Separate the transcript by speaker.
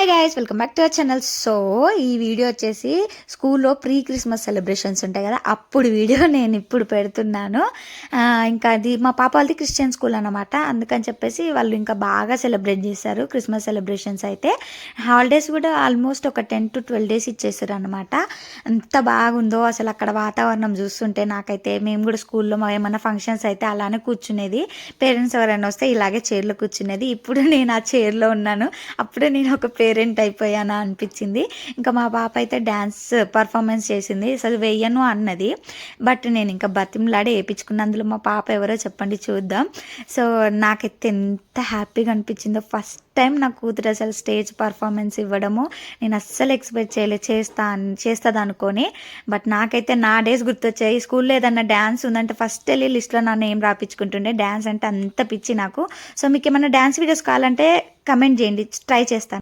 Speaker 1: Hi guys, welcome back to our channel. So ఈ video వచ్చేసి స్కూల్లో ప్రీ క్రిస్మస్ సెలబ్రేషన్స్ ఉంటాయి కదా, అప్పుడు వీడియో నేను ఇప్పుడు పెడుతున్నాను. ఇంకా అది మా పాప వాళ్ళది క్రిస్టియన్ స్కూల్ అనమాట. అందుకని చెప్పేసి వాళ్ళు ఇంకా బాగా సెలబ్రేట్ చేశారు క్రిస్మస్ సెలబ్రేషన్స్. అయితే హాలిడేస్ కూడా ఆల్మోస్ట్ ఒక 10 to 12 days ఇచ్చేసారు అనమాట. ఎంత బాగుందో అసలు అక్కడ వాతావరణం చూస్తుంటే నాకైతే. మేము కూడా స్కూల్లో ఏమైనా ఫంక్షన్స్ అయితే అలానే కూర్చునేది. పేరెంట్స్ ఎవరైనా వస్తే ఇలాగే చైర్లో కూర్చునేది. ఇప్పుడు నేను ఆ చైర్లో ఉన్నాను. అప్పుడే నేను ఒక పేరెంట్ అయిపోయానా అనిపించింది. ఇంకా మా పాప అయితే డ్యాన్స్ పర్ఫార్మెన్స్ చేసింది. అసలు వెయ్యను అన్నది, బట్ నేను ఇంకా బతిమలాడి వేయించుకున్న. అందులో మా పాప ఎవరో చెప్పండి చూద్దాం. సో నాకైతే ఎంత హ్యాపీగా అనిపించిందో. ఫస్ట్ టైం నా కూతురు అసలు స్టేజ్ పర్ఫార్మెన్స్ ఇవ్వడము నేను అస్సలు ఎక్స్పెక్ట్ చేయలేదు. చేస్తుంది అనుకొని. బట్ నాకైతే నా డేస్ గుర్తొచ్చాయి. స్కూల్లో ఏదన్నా డ్యాన్స్ ఉందంటే ఫస్ట్ వెళ్ళి లిస్ట్లో నా నేమ్ రాపించుకుంటుండే. డ్యాన్స్ అంటే అంత పిచ్చి నాకు. సో మీకు ఏమైనా డ్యాన్స్ వీడియోస్ కావాలంటే కమెంట్ చేయండి, ట్రై చేస్తాను.